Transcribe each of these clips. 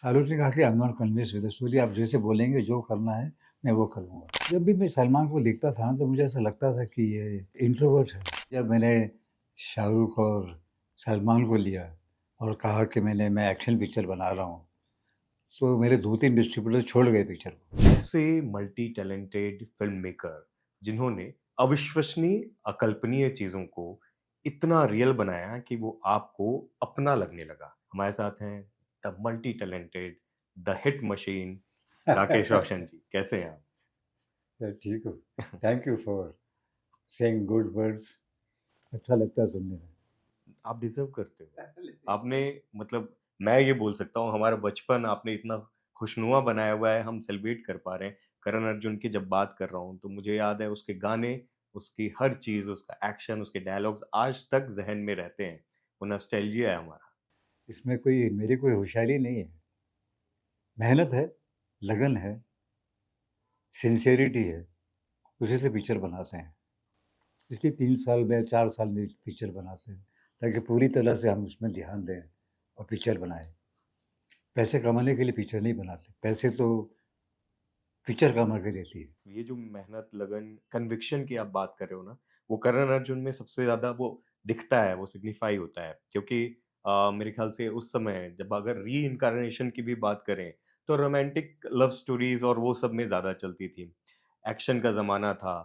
शाहरुख ने कहा कि I am not convinced with the story, आप जैसे बोलेंगे जो करना है मैं वो करूँगा। जब भी मैं सलमान को देखता था ना तो मुझे ऐसा लगता था कि ये इंट्रोवर्ट है। जब मैंने शाहरुख और सलमान को लिया और कहा कि मैं एक्शन पिक्चर बना रहा हूँ, तो मेरे 2-3 डिस्ट्रीब्यूटर छोड़ गए पिक्चर को। ऐसे मल्टी टैलेंटेड फिल्म मेकर जिन्होंने अविश्वसनीय अकल्पनीय चीजों को इतना रियल बनाया कि वो आपको अपना लगने लगा। हमारे साथ हैं the multi talented, the hit machine, Rakesh Roshan ji. कैसे हैं आप? ठीक हो। Thank you for saying good words. अच्छा लगता है सुनने में। आप डिजर्व करते हो। आपने मतलब मैं ये बोल सकता हूँ हमारा बचपन आपने इतना खुशनुमा बनाया हुआ है, हम सेलिब्रेट कर पा रहे हैं। करण अर्जुन की जब बात कर रहा हूँ तो मुझे याद है उसके गाने, उसकी हर चीज़, उसका एक्शन, उसके डायलॉग्स आज तक ज़हन में रहते हैं। वो नॉस्टैल्जिया है हमारा। इसमें कोई मेरी कोई होशियारी नहीं है। मेहनत है, लगन है, सिंसियरिटी है, उसी से पिक्चर बनाते हैं। इसलिए 3 साल में 4 साल में पिक्चर बनाते हैं, ताकि पूरी तरह से हम उसमें ध्यान दें और पिक्चर बनाएँ। पैसे कमाने के लिए पिक्चर नहीं बनाते, पैसे तो पिक्चर कमा के देती है। ये जो मेहनत, लगन, कन्विक्शन की आप बात कर रहे हो ना, वो करण अर्जुन में सबसे ज़्यादा वो दिखता है, वो सिग्निफ़ाई होता है। क्योंकि मेरे ख़्याल से उस समय जब अगर री-इन्कार्नेशन की भी बात करें, तो रोमांटिक लव स्टोरीज़ और वो सब में ज़्यादा चलती थी। एक्शन का ज़माना था।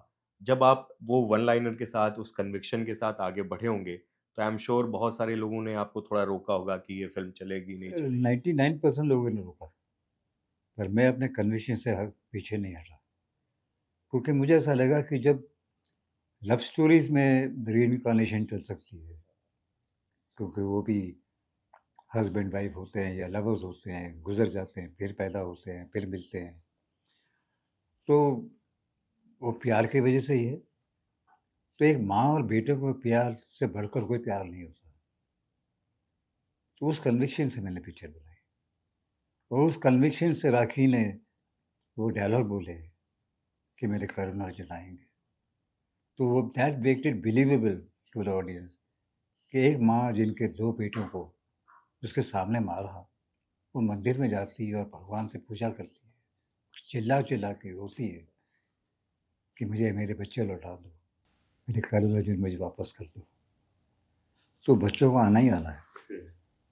जब आप वो वन लाइनर के साथ, उस कन्विक्शन के साथ आगे बढ़े होंगे, तो आई एम श्योर बहुत सारे लोगों ने आपको थोड़ा रोका होगा कि ये फ़िल्म चलेगी, नहीं चलेगी। 99% लोगों ने रोका, पर मैं अपने कन्विक्शन से पीछे नहीं हटा। क्योंकि मुझे ऐसा लगा कि जब लव स्टोरीज़ में री-इन्कार्नेशन चल सकती है, क्योंकि वो भी हस्बैंड वाइफ होते हैं या लवर्स होते हैं, गुज़र जाते हैं, फिर पैदा होते हैं, फिर मिलते हैं। तो वो प्यार की वजह से ही है। तो एक माँ और बेटे को प्यार से बढ़कर कोई प्यार नहीं होता। तो उस कन्विक्शन से मैंने पिक्चर बनाई और उस कन्विक्शन से राखी ने वो डायलॉग बोले कि मेरे करुणा जलाएँगे। तो वो that maked it believable to the audience कि एक माँ जिनके 2 बेटों को उसके सामने मारा, वो मंदिर में जाती है और भगवान से पूजा करती है। चिल्ला-चिल्ला के रोती है कि मुझे मेरे बच्चे लौटा दो, मेरे करुणा अर्जुन मुझे वापस कर दो। तो बच्चों को आना ही आना है।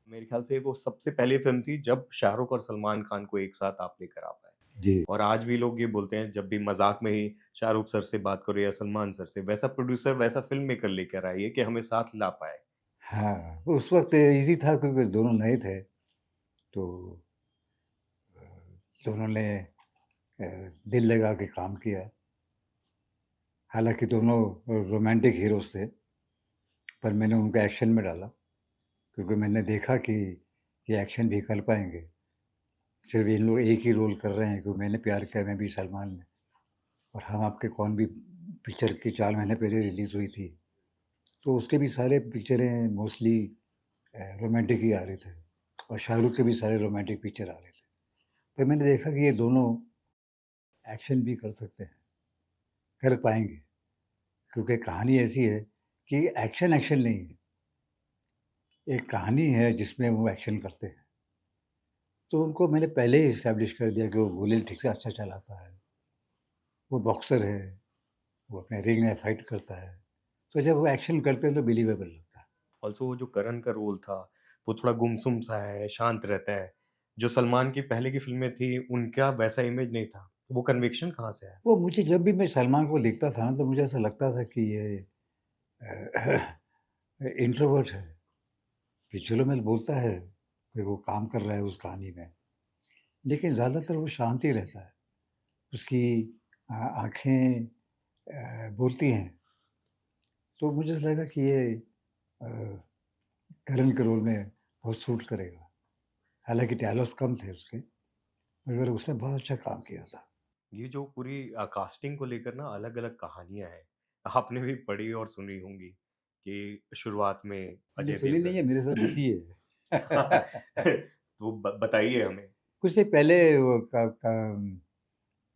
मेरे ख़्याल से वो सबसे पहली फ़िल्म थी जब शाहरुख और सलमान खान को एक साथ आप लेकर आ पाए। जी। और आज भी लोग ये बोलते हैं जब भी मज़ाक में ही शाहरुख सर से बात करो या सलमान सर से, वैसा प्रोड्यूसर, वैसा फ़िल्म मेकर लेकर आइए कि हमें साथ ला पाए। हाँ, उस वक़्त ईज़ी था क्योंकि दोनों नए थे, तो दोनों ने अ, दिल लगा के काम किया। हालाँकि दोनों रोमांटिक हीरोज़ थे, पर मैंने उनको एक्शन में डाला, क्योंकि मैंने देखा कि ये एक्शन भी कर पाएँगे। सिर्फ़ इन लोग एक ही रोल कर रहे हैं कि मैंने प्यार किया मैं भी सलमान ने और हम आपके कौन भी पिक्चर की 4 महीने पहले रिलीज़ हुई थी। तो उसके भी सारे पिक्चरें मोस्टली रोमांटिक ही आ रहे थे और शाहरुख के भी सारे रोमांटिक पिक्चर आ रहे थे। फिर मैंने देखा कि ये दोनों एक्शन भी कर सकते हैं, कर पाएँगे, क्योंकि कहानी ऐसी है कि एक्शन एक्शन नहीं है, एक कहानी है जिसमें वो एक्शन करते हैं। तो उनको मैंने पहले ही एस्टेब्लिश कर दिया कि वो गोली ठीक से अच्छा चलाता है, वो बॉक्सर है, वो अपने रिंग में फाइट करता है। तो जब वो एक्शन करते हैं तो बिलीवेबल लगता है। ऑल्सो वो जो करण का रोल था, वो थोड़ा गुमसुम सा है, शांत रहता है। जो सलमान की पहले की फ़िल्में थी, उनका वैसा इमेज नहीं था। वो कन्विक्शन कहाँ से आया? वो मुझे जब भी मैं सलमान को देखता था ना तो मुझे ऐसा लगता था कि ये इंट्रोवर्ट है। पिक्चरों में बोलता है कि वो काम कर रहा है उस कहानी में, लेकिन ज़्यादातर वो शांत ही रहता है। उसकी आँखें बोलती हैं, तो मुझे ऐसा लगा कि ये अ, करण के रोल में बहुत सूट करेगा। हालाँकि डायलॉग्स कम थे उसके, मगर उसने बहुत अच्छा काम किया था। ये जो पूरी कास्टिंग को लेकर ना अलग-अलग कहानियाँ हैं। आपने भी पढ़ी और सुनी होंगी कि शुरुआत में मैंने अजय सुनी नहीं है, देवगन। मेरे साथ बची है। तो बताइए हमें। कुछ दिन पहले वो का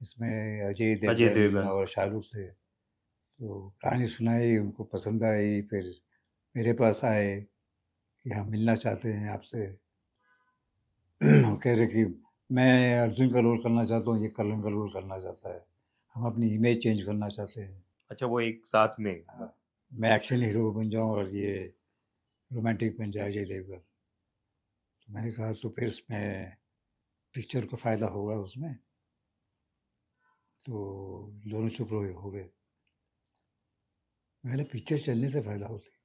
इसमें अजय अजय देवगन देवगन। और शाहरुख थे, तो कहानी सुनाई, उनको पसंद आई, फिर मेरे पास आए कि हम मिलना चाहते हैं आपसे। वो कह रहे कि मैं अर्जुन का रोल करना चाहता हूँ, ये कर्ण का रोल करना चाहता है। हम अपनी इमेज चेंज करना चाहते हैं। अच्छा, वो एक साथ में। मैं एक्शन हीरो बन जाऊँ और ये रोमांटिक बन जाए अजय देवगन। तो मैंने कहा तो फिर इसमें पिक्चर को फ़ायदा होगा उसमें। तो दोनों चुप हो गए। मैंने पिक्चर चलने से फ़ायदा होता है।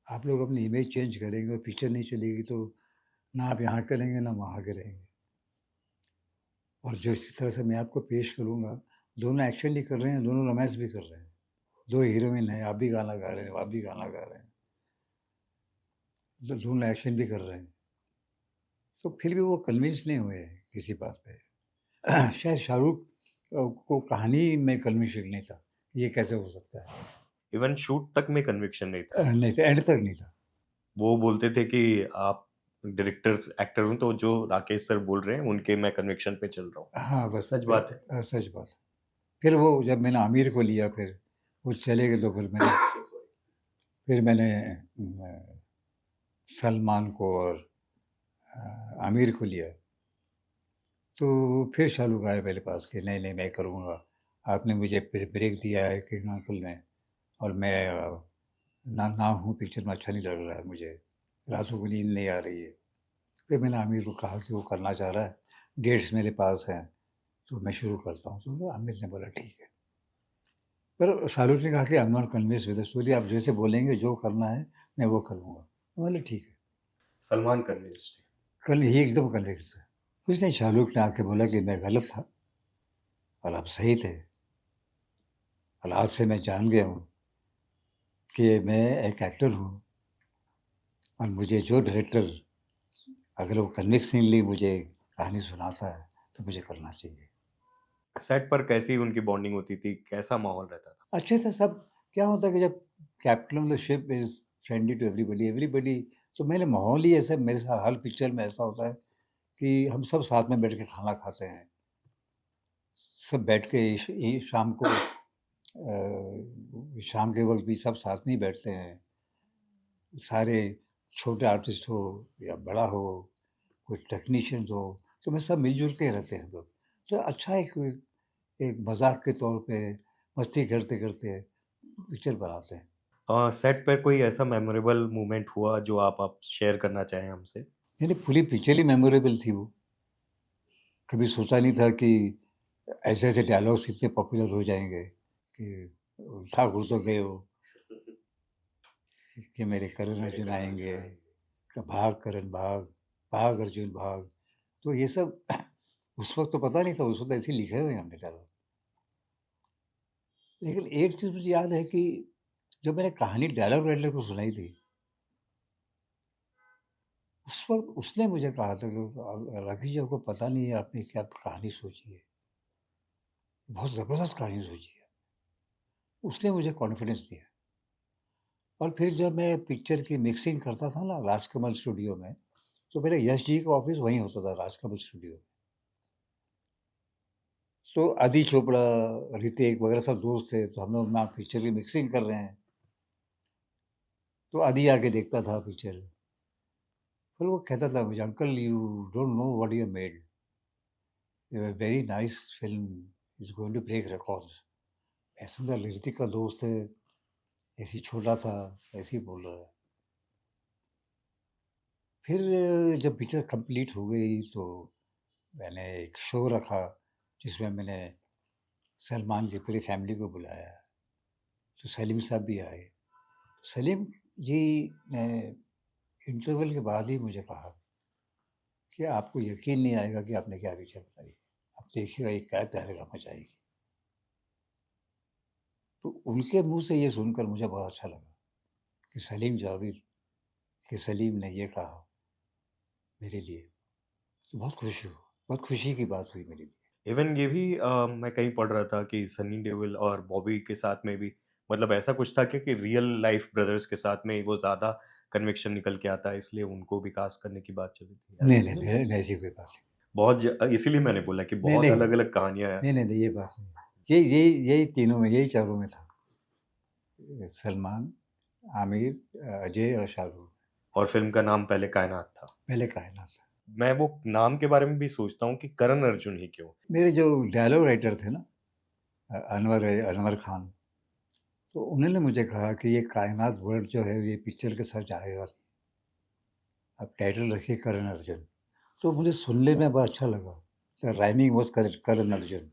आप लोग अपनी इमेज चेंज करेंगे और पिक्चर नहीं चलेगी तो ना आप यहाँ करेंगे ना वहाँ करेंगे। और जो इस तरह से मैं आपको पेश करूँगा, दोनों एक्शन नहीं कर रहे हैं, दोनों रोमांस भी कर रहे हैं। 2 हीरोइन हैं, आप भी गाना गा रहे हैं, आप भी गाना गा रहे हैं। दोनों एक्शन भी कर रहे हैं। तो फिर भी वो कन्विंस नहीं हुए किसी बात पे। शायद शाहरुख को कहानी में कन्विक्शन नहीं था, ये कैसे हो सकता है? इवन शूट तक में कन्विक्शन नहीं था। नहीं था, एंड तक नहीं था। वो बोलते थे कि आप डायरेक्टर्स एक्टर हूँ तो जो राकेश सर बोल रहे हैं उनके मैं कन्विक्शन पे चल रहा हूँ। हाँ, बस सच बात है। सच बात है। फिर वो जब मैंने आमिर को लिया फिर, वो चले गए तो फिर मैंने सलमान को और आमिर को लिया। तो फिर शाहरुख आए मेरे पास कि नहीं, नहीं मैं करूँगा। आपने मुझे फिर ब्रेक दिया है किंग अंकल में और मैं ना ना हूँ पिक्चर में अच्छा नहीं लग रहा है मुझे। रातों को नींद नहीं आ रही है। फिर मैंने आमिर को कहा कि वो करना चाह रहा है, डेट्स मेरे पास हैं, तो मैं शुरू करता हूँ। तो आमिर ने बोला ठीक है। पर शाहरुख ने कहा कि I am not convinced with the story, आप जैसे बोलेंगे जो करना है मैं वो करूँगा। बोले ठीक है। सलमान कन्विंस्ड थे। कल ये एकदम कन्विंस्ड है। कुछ नहीं, शाहरुख ने आके बोला कि मैं गलत था और आप सही थे और आज से मैं जान गया हूँ कि मैं एक एक्टर हूँ और मुझे जो डायरेक्टर अगर वो कन्विक्सनली मुझे कहानी सुनाता है तो मुझे करना चाहिए। सेट पर कैसी उनकी बॉन्डिंग होती थी? कैसा माहौल रहता था? अच्छे से सब क्या होता है कि जब captain of the ship is friendly to everybody everybody, तो मेरे माहौल ही ऐसा, मेरे साथ हर पिक्चर में ऐसा होता है कि हम सब साथ में बैठ के खाना खाते हैं। सब बैठ के शाम को शाम के वक़्त भी सब साथ में ही बैठते हैं। सारे छोटे आर्टिस्ट हो या बड़ा हो, कोई टेक्नीशियन्स हो, तो में सब मिल-जुल के रहते हैं हम लोग। तो अच्छा एक एक मज़ाक के तौर पे मस्ती करते-करते पिक्चर बनाते हैं। सेट पर कोई ऐसा मेमोरेबल मोमेंट हुआ जो आप शेयर करना चाहें हमसे? यानी पूरी पिक्चर ही मेमोरेबल थी वो। कभी सोचा नहीं था कि ऐसे-ऐसे डायलॉग्स इतने पॉपुलर हो जाएँगे कि ठाकुर तो गए हो, कि मेरे करण अर्जुन आएँगे, कि भाग करण भाग, भाग अर्जुन भाग। तो ये सब उस वक़्त तो पता नहीं था, उस वक़्त ऐसे ही लिखे हुए हैं हमने डायलॉग। लेकिन एक चीज़ मुझे याद है कि जब मैंने कहानी डायलॉग राइटर को सुनाई थी, उस वक़्त उसने मुझे कहा था कि राकेश जी आपको पता नहीं है आपने क्या कहानी सोची है। बहुत ज़बरदस्त कहानी सोची है। उसने मुझे कॉन्फिडेंस दिया। और फिर जब मैं पिक्चर की मिक्सिंग करता था ना राजकमल स्टूडियो में, तो मेरे यश जी का ऑफ़िस वहीं होता था राजकमल स्टूडियो। तो आदि चोपड़ा, ऋतिक वगैरह सब दोस्त थे, तो हम लोग ना पिक्चर की मिक्सिंग कर रहे हैं। तो आदि आके देखता था पिक्चर। फिर वो कहता था मुझे, "uncle you don't know what you made. A very nice film is going to break records." ऐसा था ऋतिक का दोस्त है, ऐसे ही छोटा था, ऐसे ही बोल रहा है। फिर जब पिक्चर कंप्लीट हो गई तो मैंने एक शो रखा जिसमें मैंने सलमान की पूरी फैमिली को बुलाया। तो सलीम साहब भी आए। सलीम जी ने इंटरवल के बाद ही मुझे कहा कि आपको यकीन नहीं आएगा कि आपने क्या पिक्चर बनाई। आप देखिएगा ये क्या तहलका मचाएगी। तो उनके मुँह से ये सुनकर मुझे बहुत अच्छा लगा कि सलीम जावेद, कि सलीम ने ये कहा मेरे लिए। तो बहुत खुशी हुआ, बहुत खुशी की बात हुई मेरे लिए। इवन ये भी मैं कहीं पढ़ रहा था कि सनी देओल और बॉबी के साथ में भी मतलब ऐसा कुछ था कि रियल लाइफ ब्रदर्स के साथ में वो ज़्यादा कन्विक्शन निकल के आता है, इसलिए उनको भी कास्ट करने की बात चली थी। ऐसा नहीं, भी नहीं, कुछ? नहीं, नहीं, ऐसी कोई बात नहीं। इसीलिए मैंने बोला कि नहीं, बहुत नहीं, अलग-अलग कहानियाँ हैं। नहीं, नहीं, नहीं, ये बात नहीं। यही तीनों में, यही चारों में था। सलमान, आमिर, अजय और शाहरुख। और फ़िल्म का नाम पहले कायनात था। पहले कायनात था। मैं वो नाम के बारे में भी सोचता हूँ कि करण अर्जुन ही क्यों? मेरे जो डायलॉग राइटर थे ना, अनवर अनवर खान, तो उन्होंने मुझे कहा कि ये कायनात वर्ड जो है ये पिक्चर के साथ जाएगा। आप टाइटल रखिए करण अर्जुन। तो मुझे सुनने में बड़ा अच्छा लगा। The rhyming was Karan Arjun,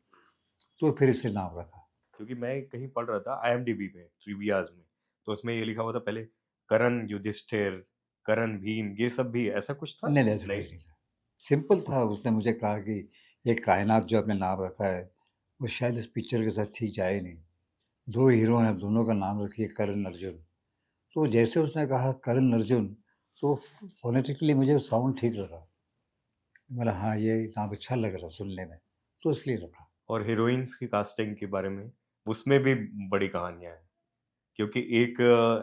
तो फिर इसे नाम रखा। क्योंकि मैं कहीं पढ़ रहा था आईएमडीबी में, ट्रिवियाज़ में, तो उसमें ये लिखा हुआ था पहले करण युधिष्ठिर, करण भीम, ये सब भी ऐसा कुछ था? नहीं, नहीं ऐसा नहीं? कुछ नहीं था। सिंपल था, उसने मुझे कहा कि ये कायनात जो आपने नाम रखा है, वो शायद इस पिक्चर के साथ ठीक जाए नहीं। 2 हीरो हैं, दोनों का नाम रखिए करण अर्जुन। तो जैसे उसने कहा करण अर्जुन, तो फ़ोनेटिकली मुझे साउंड ठीक लगा। बोला हाँ, ये नाम अच्छा लग रहा सुनने में, तो इसलिए रखा। और हीरोइन्स की कास्टिंग के बारे में, उसमें भी बड़ी कहानियाँ हैं। क्योंकि एक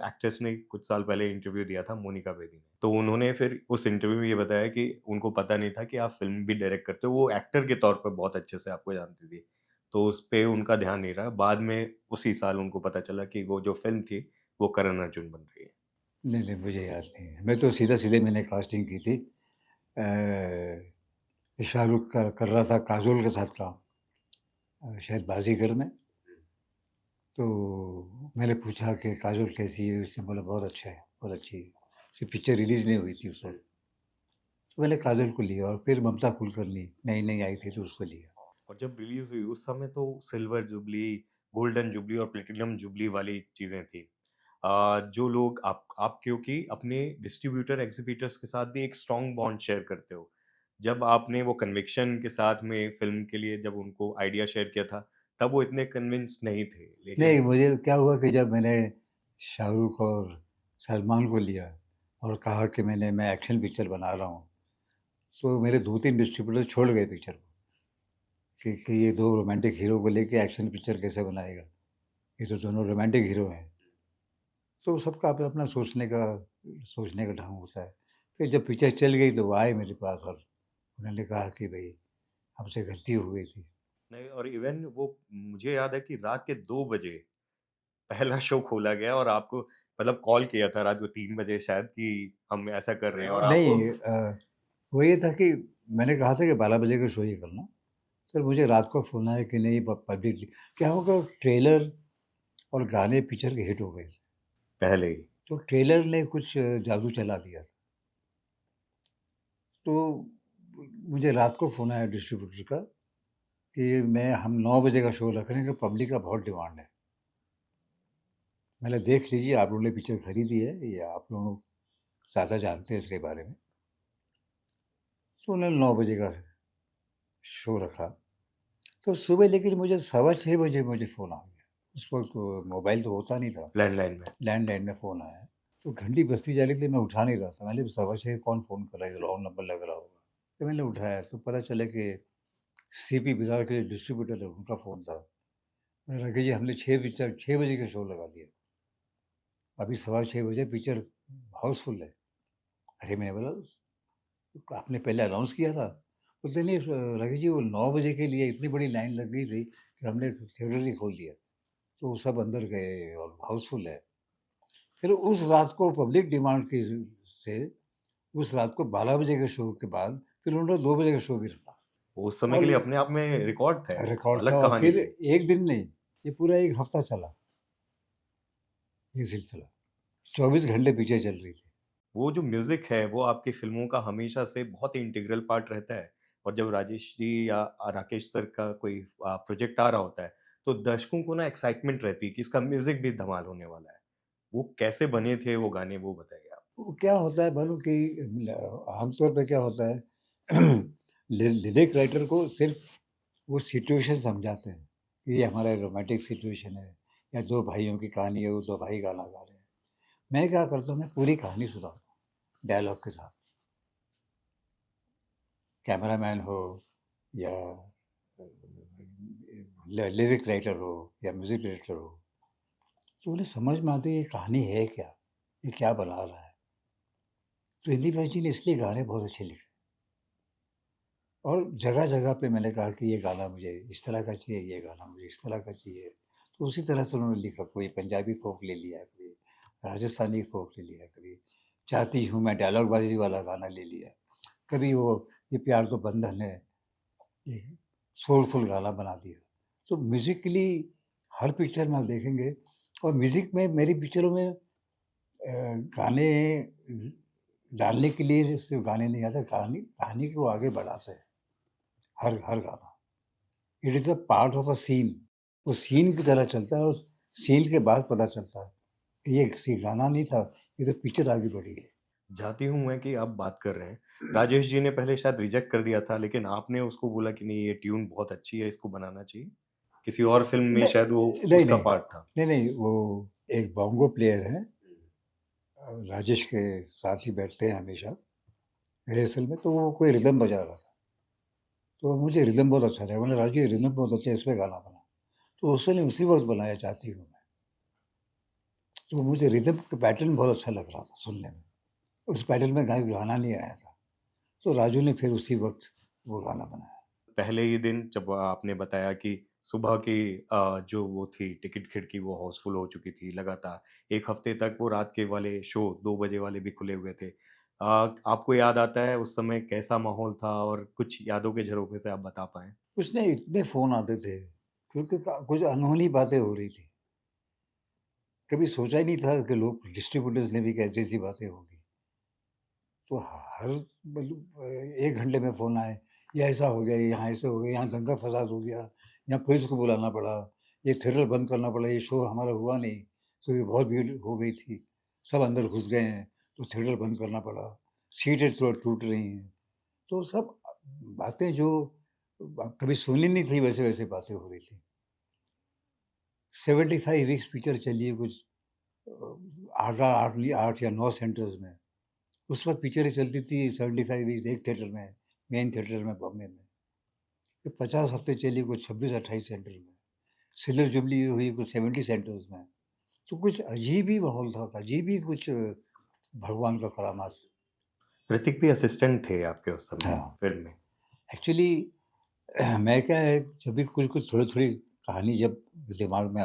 एक्ट्रेस ने कुछ साल पहले इंटरव्यू दिया था, मोनिका बेदी ने। तो उन्होंने फिर उस इंटरव्यू में ये बताया कि उनको पता नहीं था कि आप फ़िल्म भी डायरेक्ट करते हो। वो एक्टर के तौर पे बहुत अच्छे से आपको जानती थी। तो उस पे उनका ध्यान नहीं रहा। बाद में उसी साल उनको पता चला कि वो जो फ़िल्म थी, वो करण अर्जुन बन रही है। नहीं, नहीं मुझे याद नहीं है। मैं तो सीधा-सीधे मैंने कास्टिंग की थी। शाहरुख का कर रहा था काजोल के साथ काम, शायद बाजीगर में। तो मैंने पूछा कि काजोल कैसी है? उसने बोला बहुत अच्छा है, बहुत अच्छी है। उसकी पिक्चर रिलीज़ नहीं हुई थी उस वक़्त। तो मैंने काजोल को लिया और फिर ममता कुलकर्णी नई-नई आई थी तो उसको लिया। और जब रिलीज़ हुई उस समय तो सिल्वर जुबली, गोल्डन जुबली और प्लैटिनम जुबली वाली चीज़ें थी। जो लोग आप क्योंकि अपने डिस्ट्रीब्यूटर, एग्ज़िबिटर्स के साथ भी एक स्ट्रॉन्ग बॉन्ड शेयर करते हो। जब आपने वो कन्विक्शन के साथ में फ़िल्म के लिए जब उनको आइडिया शेयर किया था, तब वो इतने कन्विंस नहीं थे। नहीं, लेकिन मुझे क्या हुआ कि जब मैंने शाहरुख और सलमान को लिया और कहा कि मैं एक्शन पिक्चर बना रहा हूँ, तो मेरे 2-3 डिस्ट्रीब्यूटर छोड़ गए पिक्चर को कि ये 2 रोमांटिक हीरो को लेके एक्शन पिक्चर कैसे बनाएगा? ये तो दोनों रोमांटिक हीरो हैं। तो सबका अपना-अपना सोचने का ढंग होता है। फिर जब पिक्चर चल गई तो वो आए मेरे पास और उन्होंने कहा कि भई हमसे गलती हो गई थी। नहीं और इवन वो मुझे याद है कि रात के 2 बजे पहला शो खोला गया और आपको मतलब कॉल किया था रात को 3 बजे शायद कि हम ऐसा कर रहे हैं और आप नहीं वो ये था कि मैंने कहा था कि 12 बजे का शो ही करना। सर मुझे रात को फ़ोन आया कि नहीं पब्लिकली क्या होगा ट्रेलर और गाने पिक्चर के हिट हो गए। पहले ही। तो ट्रेलर ने कुछ जादू चला दिया। तो मुझे रात को फ़ोन आया डिस्ट्रीब्यूटर का कि हम 9 बजे का शो रख रहे हैं कि पब्लिक का बहुत डिमांड है। मैंने देख लीजिए आप लोगों ने पिक्चर खरीदी है या आप लोग ज़्यादा जानते हैं इसके बारे में। तो उन्होंने 9 बजे का शो रखा। तो सुबह लेकिन मुझे सवा 6 बजे मुझे फ़ोन आ गया। उस वक़्त तो मोबाइल तो होता नहीं था। लैंडलाइन में। लैंडलाइन में फ़ोन आया। तो घंटी बजती जा रही थी, मैं उठा नहीं रहा था। मैंने सवा 6 कौन फ़ोन कर रहा है, रॉन्ग नंबर लग रहा होगा। तो मैंने उठाया तो पता चला कि सीपी विरार के डिस्ट्रीब्यूटर है, उनका फ़ोन था। मैंने कहा कि जी हमने 6 बजे का शो लगा दिया। अभी सवा 6 बजे पिक्चर हाउसफुल है। अरे! मैंने बोला आपने पहले अनाउंस किया था? बोलते नहीं राकेश जी वो 9 बजे के लिए इतनी बड़ी लाइन लग गई थी कि हमने थिएटर ही खोल दिया। तो सब अंदर गए और हाउसफुल है। फिर उस रात को पब्लिक डिमांड की से उस रात को 12 बजे के शो के बाद फिर उन्होंने 2 बजे का शो भी रखा वो उस समय के और लिए अपने आप में रिकॉर्ड था, रिकॉर्ड था अलग और कहानी फिर थी। 1 दिन नहीं, ये पूरा 1 हफ्ता चला ये सिलसिला। 24 घंटे पिक्चर चल रही थी। वो जो म्यूज़िक है, वो आपकी फ़िल्मों का हमेशा से बहुत ही इंटीग्रल पार्ट रहता है और जब राजेश जी या राकेश सर का कोई प्रोजेक्ट आ रहा होता है, तो दर्शकों को ना एक्साइटमेंट रहती है कि इसका म्यूज़िक भी धमाल होने वाला है। वो कैसे बने थे वो गाने, वो बताइए आप? वो क्या होता है मालूम कि ल आमतौर पे क्या होता है लिरिक राइटर को सिर्फ़ वो सिचुएशन समझाते हैं, कि ये हमारा रोमांटिक सिचुएशन है या 2 भाइयों की कहानी है, वो 2 भाई गाना गा रहे हैं। मैं क्या करता हूँ, मैं पूरी कहानी सुनाता हूँ, डायलॉग के साथ। कैमरामैन हो या लिरिक राइटर हो या म्यूज़िक डायरेक्टर हो, तो उन्हें समझ में आती है ये कहानी है क्या? ये क्या बना रहा है? तो हिंदी भाई जी ने इसलिए गाने बहुत अच्छे लिखे और जगह-जगह पे मैंने कहा कि ये गाना मुझे इस तरह का चाहिए, ये गाना मुझे इस तरह का चाहिए। तो उसी तरह से उन्होंने लिखा, कोई पंजाबी फ़ोक ले लिया, कोई राजस्थानी फ़ोक ले लिया, कभी चाहती हूँ मैं डायलॉग बाज़ी वाला गाना ले लिया। कभी वो ये प्यार तो बंधन है, ये सोलफुल गाना बना दिया। तो म्यूज़िकली हर पिक्चर में आप देखेंगे और म्यूज़िक में मेरी पिक्चरों में गाने ज डालने के लिए सिर्फ़ गाने नहीं आते, कहानी कहानी को आगे बढ़ाते हैं, हर हर गाना। It is a part of a scene. वो सीन की तरह चलता है और सीन के बाद पता चलता है कि ये किसी गाना नहीं था, ये तो पिक्चर आगे बढ़ी है। जाती हूँ मैं कि आप बात कर रहे हैं। राजेश जी ने पहले शायद रिजेक्ट कर दिया था, लेकिन आपने उसको बोला कि नहीं ये ट्यून बहुत अच्छी है, इसको बनाना चाहिए। किसी और फ़िल्म में नहीं, शायद वो नहीं, उसका नहीं। पार्ट था। नहीं, नहीं, वो एक बोंगो प्लेयर है, राजेश के साथ ही बैठते हैं हमेशा रिहर्सल में, तो वो कोई रिदम बजा रहा था। तो मुझे रिदम बहुत अच्छा लगा, मैंने राजू ये रिदम बहुत अच्छा है, इस पे गाना बना। तो उसने उसी वक़्त बनाया चाहती हूँ मैं। तो मुझे रिदम का पैटर्न बहुत अच्छा लग रहा था सुनने में। उस पैटर्न में गाना नहीं आया था। तो राजू ने फिर उसी वक़्त वो गाना बनाया। पहले ही दिन जब आपने बताया कि सुबह की जो वो थी टिकट खिड़की वो हाउसफुल हो चुकी थी लगातार। 1 हफ्ते तक वो रात के वाले शो 2 बजे वाले भी खुले हुए थे। आपको याद आता है उस समय कैसा माहौल था और कुछ यादों के झरोखे से आप बता पाएँ? कुछ नहीं, इतने फ़ोन आते थे, क्योंकि कुछ अनहोनी बातें हो रही थी। कभी सोचा ही नहीं था कि लोग डिस्ट्रीब्यूटर्स ने भी कि ऐसी-ऐसी बातें होंगी। तो हर मतलब 1 घंटे में फ़ोन आए, ये ऐसा हो गया, यहाँ ऐसे हो गया, यहाँ दंगा-फ़साद हो गया, यहाँ पुलिस को बुलाना पड़ा, ये थिएटर बंद करना पड़ा, ये शो हमारा हुआ नहीं, क्योंकि बहुत भीड़ हो गई थी, सब अंदर घुस गए हैं, तो थिएटर बंद करना पड़ा, सीटें टूट रही हैं। तो सब बातें जो कभी सुनी नहीं थी, वैसे-वैसे बातें हो रही थी। 75 वीक्स पिक्चर चली है कुछ 8 या 9 सेंटर्स में। उस वक़्त पिक्चरें चलती थी 75 वीक्स एक थिएटर में, मेन थिएटर में बॉम्बे में। फिर 50 हफ़्ते चली कुछ 26-28 सेंटर में। सिल्वर जुबली हुई कुछ 70 सेंटर्स में। तो कुछ अजीब ही माहौल था, अजीब ही कुछ भगवान का करामात। ऋतिक भी असिस्टेंट थे आपके उस समय हाँ, फ़िल्म में। एक्चुअली मैं क्या है जब भी कुछ-कुछ थोड़ी-थोड़ी कहानी जब दिमाग में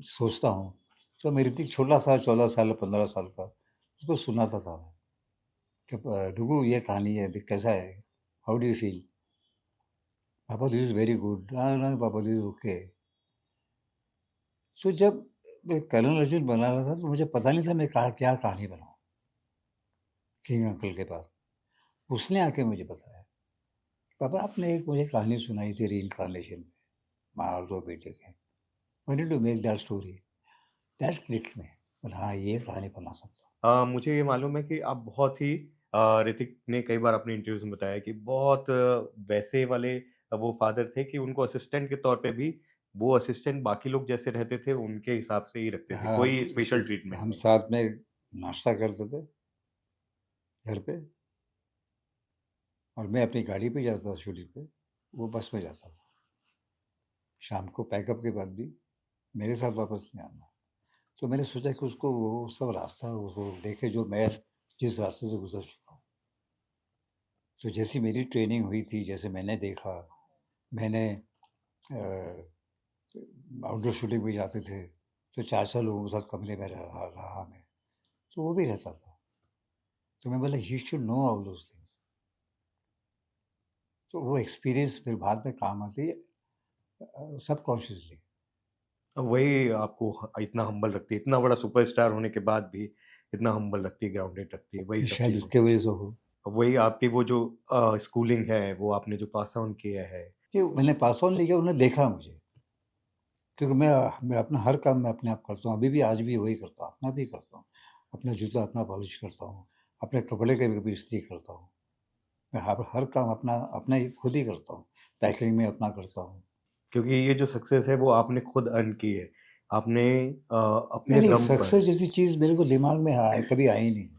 सोचता हूँ, तो मैं ऋतिक छोटा था 14 साल, 15 साल का, उसको सुनाता था मैं कि "डूगू ये कहानी है, देख कैसा है? How do you feel?" "पापा this is very good." "No, पापा दिस इज़ ओके।" तो जब मैं कर्नल अर्जुन बना रहा था, तो मुझे पता नहीं था मैं क्या कहानी बनाऊँ, किंग अंकल के पास। उसने आके मुझे बताया, "पापा आपने एक मुझे कहानी सुनाई थी रीइन्कार्नेशन में, माँ और 2 बेटे थे। Why did you make that story? That clicked me." बोला हाँ, ये कहानी बना सकता हूँ। मुझे ये मालूम है कि आप बहुत ही ऋतिक ने कई बार अपने इंटरव्यूज़ में बताया कि बहुत वैसे वाले वो फ़ादर थे कि उनको असिस्टेंट के तौर पे भी वो असिस्टेंट बाकी लोग जैसे रहते थे, उनके हिसाब से ही रखते थे, हाँ, कोई स्पेशल ट्रीटमेंट हम नहीं। साथ में नाश्ता करते थे घर पे और मैं अपनी गाड़ी पे जाता था शूटिंग पे, वो बस में जाता था। शाम को पैकअप के बाद भी मेरे साथ वापस नहीं आना। तो मैंने सोचा कि उसको वो सब रास्ता उसको देखे जो मैं जिस रास्ते से गुज़र चुका हूँ। तो जैसी मेरी ट्रेनिंग हुई थी, जैसे मैंने देखा, मैंने अ, आउटडोर शूटिंग में जाते थे, तो 4-4 लोगों के साथ कमरे में रहा रहा मैं, तो वो भी रहता था। तो मैं बोला he should know all those things. तो वो एक्सपीरियंस फिर बाद में काम आती है सबकॉन्शियसली। वही आपको इतना हम्बल रखती है, इतना बड़ा सुपरस्टार होने के बाद भी इतना हम्बल रखती है, ग्राउंडेड रखती है, वही सब शायद चीज़ें। उसके वजह से हो वही आपकी वो जो स्कूलिंग है, वो आपने जो पास ऑन किया है। कि मैंने पास ऑन नहीं किया, उन्होंने देखा मुझे। क्योंकि मैं अपना हर काम मैं अपने आप करता हूँ, अभी भी आज भी वही करता हूँ, अपना भी करता हूँ। अपना जूता अपना पॉलिश करता हूँ, अपने कपड़े कभी-कभी इस्त्री करता हूँ। मैं हर हर काम अपना अपना ही खुद ही करता हूँ, पैकिंग में अपना करता हूँ। क्योंकि ये जो सक्सेस है वो आपने खुद अर्न की है। आपने नहीं, अपने नहीं, दम पर। सक्सेस जैसी चीज़ मेरे को दिमाग में कभी आई नहीं।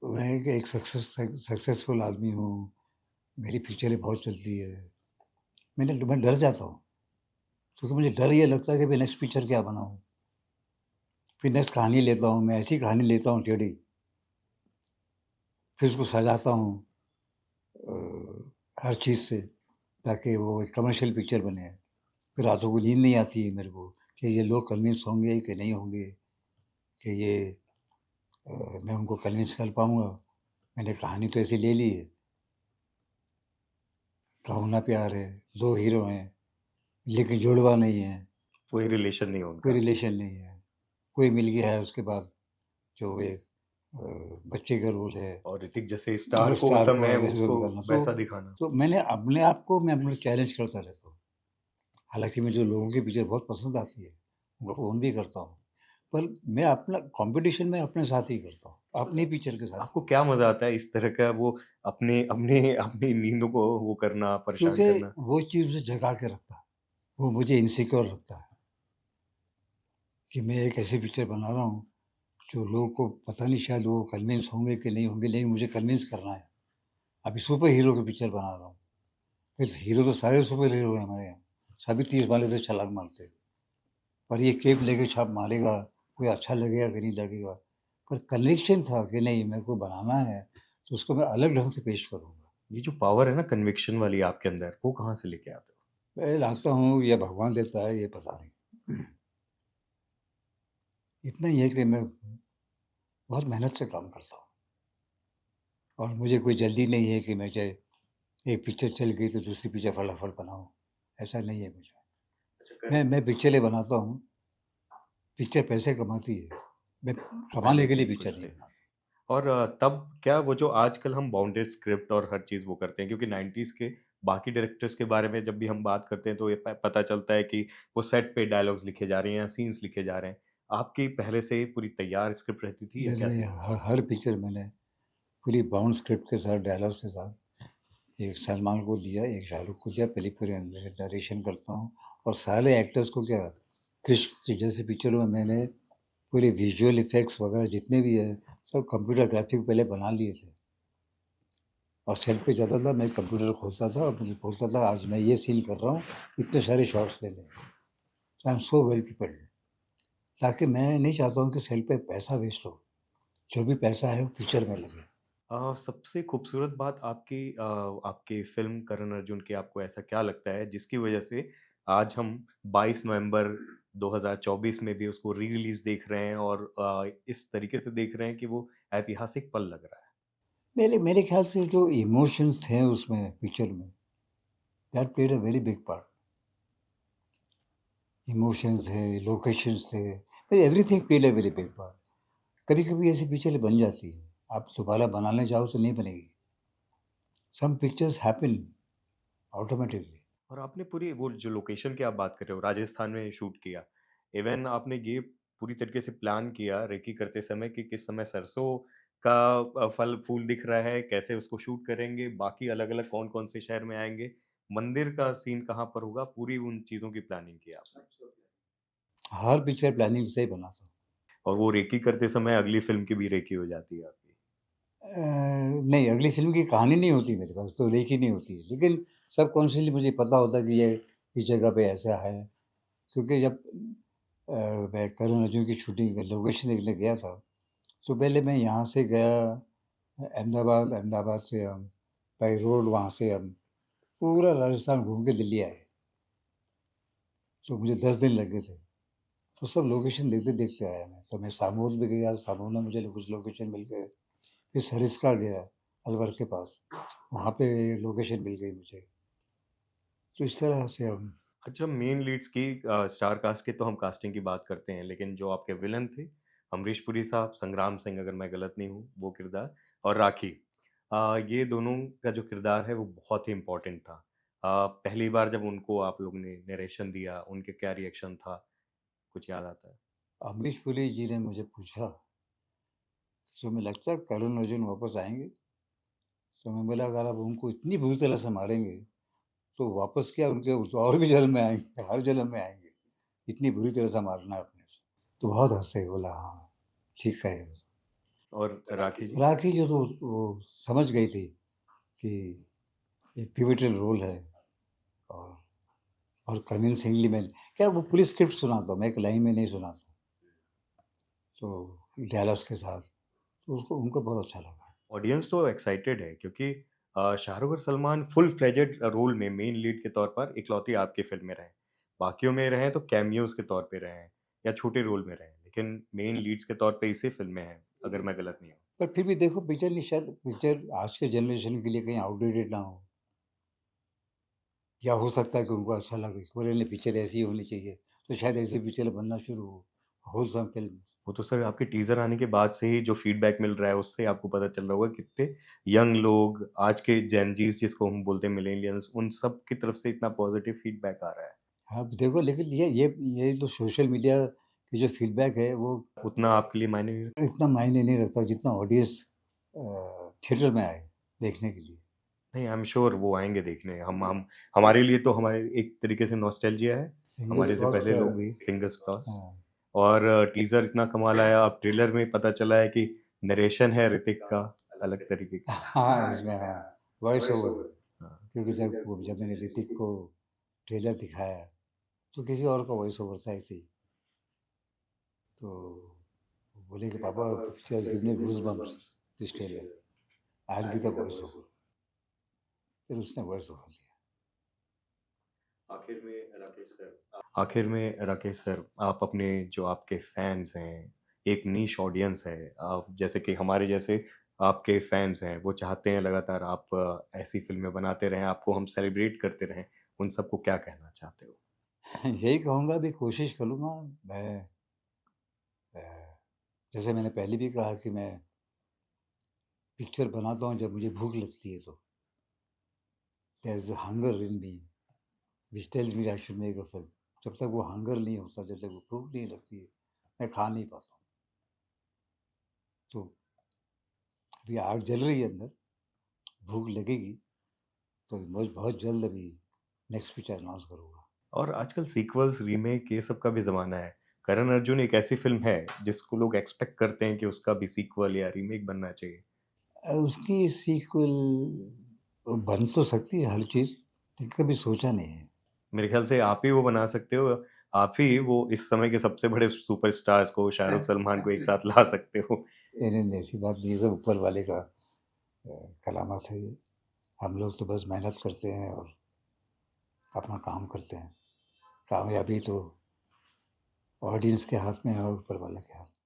मैं एक सक्सेसफुल आदमी हूँ, मेरी पिक्चरें बहुत चलती है। मैं डर जाता हूँ, तो मुझे डर ये लगता है कि मैं नेक्स्ट पिक्चर क्या बनाऊँ? फिर नेक्स्ट कहानी लेता हूँ, मैं ऐसी कहानी लेता हूँ टेढ़ी, फिर उसको सजाता हूँ अ, हर चीज़ से ताकि वो एक कमर्शियल पिक्चर बने। फिर रातों को नींद नहीं आती है मेरे को कि ये लोग कन्विंस होंगे कि नहीं होंगे कि ये मैं उनको कन्विंस कर पाऊँगा। मैंने कहानी तो ऐसी ले ली है, कहो ना प्यार है, 2 हीरो हैं, लेकिन जुड़वा नहीं है, कोई रिलेशन नहीं है कोई उनका। रिलेशन नहीं है। कोई मिल गया है उसके बाद जो एक अ, बच्चे का रोल है और ऋतिक जैसे स्टार और को उस स्टार को समय वैसे रोल उसको करना। वैसा दिखाना। तो मैंने अपने आप को मैं अपना चैलेंज करता रहता हूँ। हालाँकि मुझे लोगों की पिक्चर बहुत पसंद आती है, उनको फ़ोन भी करता हूँ। पर मैं अपना कॉम्पिटिशन मैं अपने साथ ही करता हूँ, अपनी पिक्चर के साथ। आपको क्या मज़ा आता है इस तरह का वो अपने अपने अपनी नींदों को वो करना, परेशान क्योंकि करना? वो चीज़ मुझे जगा के रखता है, वो मुझे इनसिक्योर रखता है कि मैं एक ऐसी पिक्चर बना रहा हूँ, जो लोगों को पता नहीं शायद वो कन्विंस होंगे कि नहीं होंगे, लेकिन मुझे कन्विंस करना है। अभी सुपर हीरो की पिक्चर बना रहा हूँ, फिर हीरो तो सारे सुपर हीरो हैं हमारे यहाँ, सभी 30 माले से छलांग मारते हैं। पर ये केप लेके छाप मारेगा, कोई अच्छा लगेगा कि नहीं लगेगा। पर कन्विक्शन था कि नहीं मेरे को बनाना है, तो उसको मैं अलग ढंग से पेश करूँगा। ये जो पावर है ना कन्विक्शन वाली आपके अंदर, वो कहाँ से लेके आते हो? मैं लाता हूँ या भगवान देता है ये पता नहीं। इतना ही है कि मैं बहुत मेहनत से काम करता हूँ और मुझे कोई जल्दी नहीं है कि मैं चाहे एक पिक्चर चल गई तो दूसरी पिक्चर फटाफट बनाऊँ, ऐसा नहीं है मुझे। अच्छा कर मैं पिक्चरें बनाता हूँ, पिक्चर पैसे कमाती है, मैं पहले कमाने के से लिए ही पिक्चर कुछ नहीं थे। बनाता। और तब क्या वो जो आजकल हम बाउंडेड स्क्रिप्ट और हर चीज़ वो करते हैं क्योंकि 90s के बाकी डायरेक्टर्स के बारे में जब भी हम बात करते हैं तो ये प पता चलता है कि वो सेट पे डायलॉग्स लिखे जा रहे हैं या सीन्स लिखे जा रहे हैं। आपकी पहले से ही पूरी तैयार स्क्रिप्ट रहती थी या क्या नहीं, सीन था? हर पिक्चर मैंने पूरी बाउंड स्क्रिप्ट के साथ, डायलॉग्स के साथ एक सलमान को दिया, एक शाहरुख को दिया, पहले पूरे नरेशन करता हूँ और सारे एक्टर्स को क्या क्रिश जैसी पिक्चरों में मैंने पूरे विजुअल इफ़ेक्ट्स वगैरह जितने भी है, सब कंप्यूटर ग्राफिक पहले बना लिए थे और सेट पे जाता था, मैं कंप्यूटर खोलता था और मुझे बोलता था, "आज मैं ये सीन कर रहा हूँ, इतने सारे शॉट्स ले लें।" I am so well prepared ताकि मैं नहीं चाहता हूँ कि सेट पे पैसा वेस्ट हो, जो भी पैसा है वो पिक्चर में लगे। सबसे खूबसूरत बात आपकी फ़िल्म करण अर्जुन की आपको ऐसा क्या लगता है जिसकी वजह से आज हम 22 नवंबर 2024 में भी उसको री-रिलीज़ देख रहे हैं और इस तरीके से देख रहे हैं कि वो ऐतिहासिक पल लग रहा है? मेरे ख्याल से जो इमोशंस थे उसमें पिक्चर में, that played a very big part. Emotions थे, लोकेशंस थे, everything played a very big part. कभी-कभी ऐसी पिक्चर बन जाती है, आप दोबारा बनाने जाओ तो नहीं बनेगी। Some pictures happen automatically. और आपने पूरी वो जो लोकेशन की आप बात कर रहे हो, राजस्थान में शूट किया। इवन आपने ये पूरी तरीके से प्लान किया रेकी करते समय कि किस समय सरसों का फल फूल दिख रहा है, कैसे उसको शूट करेंगे, बाकी अलग-अलग कौन-कौन से शहर में आएँगे, मंदिर का सीन कहाँ पर होगा, पूरी उन चीज़ों की प्लानिंग की आपने। हर पिक्चर प्लानिंग से ही बनाता हूँ। और वो रेकी करते समय अगली फ़िल्म की भी रेकी हो जाती है आपकी। नहीं अगली फ़िल्म की कहानी नहीं होती मेरे पास, तो लेखी नहीं होती है। लेकिन सबकॉन्शियसली मुझे पता होता है कि ये इस जगह पे ऐसा है। क्योंकि जब अ, मैं करण अर्जुन की शूटिंग लोकेशन देखने गया था, तो पहले मैं यहाँ से गया अहमदाबाद, अहमदाबाद से हम बाय रोड वहाँ से हम पूरा राजस्थान घूम के दिल्ली आए। तो मुझे 10 दिन लगे थे। तो सब लोकेशन देखते-देखते आया मैं। तो मैं सामूल भी गया, सामूल में मुझे कुछ लोकेशन मिल गए। फिर सरिस्का गया, अलवर के पास, वहाँ पे लोकेशन मिल गई मुझे। तो इस तरह से हम अच्छा मेन लीड्स की स्टार कास्ट की तो हम कास्टिंग की बात करते हैं, लेकिन जो आपके विलेन थे, अमरीश पुरी साहब, संग्राम सिंह अगर मैं गलत नहीं हूँ, वो किरदार और राखी। ये दोनों का जो किरदार है वो बहुत ही इम्पोर्टेंट था। पहली बार जब उनको आप लोगों ने नरेशन दिया, उनके क्या रिएक्शन था? कुछ याद आता है? अमरीश पुरी जी ने मुझे पूछा, "तुम्हें लगता है करण अर्जुन वापस आएँगे?" तो मैं बोला, "अगर आप उनको इतनी बुरी तरह से मारेंगे, तो वापस क्या उनके तो और भी जन्म में आएँगे, हर जन्म में आएँगे। इतनी बुरी तरह से मारना है अपने से।" तो बहुत हँसे, बोला, "हाँ, ठीक है।" और राखी जी? राखी जो तो वो समझ गई थी कि ये पिवटल रोल है और कन्विंसिंगली मैं क्या वो पूरी स्क्रिप्ट सुनाता हूँ, मैं एक लाइन में नहीं सुनाता। तो डायलॉग्स के साथ, तो उसको उनको बहुत अच्छा लगा। ऑडियंस तो एक्साइटेड है क्योंकि शाहरुख और सलमान फुल फ्लेजेड रोल में मेन लीड के तौर पर इकलौती आपकी फ़िल्म में रहे हैं। बाकियों में रहे हैं तो कैमियोज़ के तौर पे रहे हैं या छोटे रोल में रहे हैं, लेकिन मेन लीड्स के तौर पे इसी फ़िल्म में हैं, अगर मैं गलत नहीं हूँ। पर फिर भी देखो पिक्चर आज के जनरेशन के लिए कहीं आउटडेटेड ना हो। या हो सकता है कि उनको अच्छा लगे, बोले नहीं पिक्चर ऐसी ही होनी चाहिए, तो शायद ऐसी पिक्चर बनना शुरू हो, होलसम फ़िल्म। वो तो सर आपके टीज़र आने के बाद से ही जो फीडबैक मिल रहा है उससे आपको पता चल रहा होगा कितने यंग लोग आज के जेन ज़ीज़ जिसको हम बोलते हैं मिलेनियल्स उन सब की तरफ से इतना पॉजिटिव फीडबैक आ रहा है। अब देखो लेकिन ये जो सोशल मीडिया की जो फ़ीडबैक है वो उतना आपके लिए मायने नहीं इतना मायने नहीं रखता जितना ऑडियंस थिएटर में आए देखने के लिए। नहीं, आई एम श्योर वो आएँगे देखने। हम हमारे लिए तो हमारे एक तरीके से नॉस्टैल्जिया है। फिंगर्स हमारे से क्रॉस्ड पहले लोग भी फिंगर्स क्रॉस्ड हाँ, और टीज़र इतना कमाल आया, अब ट्रेलर में पता चला है कि नरेशन है ऋतिक का अलग तरीके का। हाँ, इसमें हाँ, वॉइस ओवर हाँ, क्योंकि जब मैंने ऋतिक को ट्रेलर दिखाया, तो किसी और का वॉइस ओवर था ऐसे ही। तो बोले कि पापा picture has given me goosebumps this trailer, I will be the voice over. फिर उसने वॉइस ओवर दिया। आखिर में राकेश सर आप अपने जो आपके फैन्स हैं, एक नीश ऑडियंस है, आप जैसे कि हमारे जैसे आपके फैन्स हैं, वो चाहते हैं लगातार आप ऐसी फ़िल्में बनाते रहें, आपको हम सेलिब्रेट करते रहें, उन सबको क्या कहना चाहते हो? यही कहूँगा अभी कोशिश करूँगा मैं अ, जैसे मैंने पहले भी कहा कि मैं पिक्चर बनाता हूँ जब मुझे भूख लगती है तो। There is a hunger in me which tells me I should make a film. जब तक वो हंगर नहीं होता, जब तक वो भूख नहीं लगती है, मैं खा नहीं पाता हूँ। तो अभी आग जल रही है अंदर, भूख लगेगी तो बहुत बहुत जल्द अभी नेक्स्ट पिक्चर अनाउंस करूँगा। और आजकल सीक्वल्स, रीमेक ये सब का भी ज़माना है। करण अर्जुन एक ऐसी फ़िल्म है, जिसको लोग एक्सपेक्ट करते हैं कि उसका भी सीक्वल या रीमेक बनना चाहिए। उसकी सीक्वल बन तो सकती है हर चीज़, लेकिन कभी सोचा नहीं है। मेरे ख़्याल से आप ही वो बना सकते हो, आप ही वो इस समय के सबसे बड़े सुपरस्टार्स को, शाहरुख, सलमान को एक साथ ला सकते हो। नहीं, नहीं, ऐसी बात नहीं है, ये सब ऊपर वाले का करामात है ये। हम लोग तो बस मेहनत करते हैं और अपना काम करते हैं। कामयाबी तो ऑडियंस के हाथ में है और ऊपर वाले के हाथ में।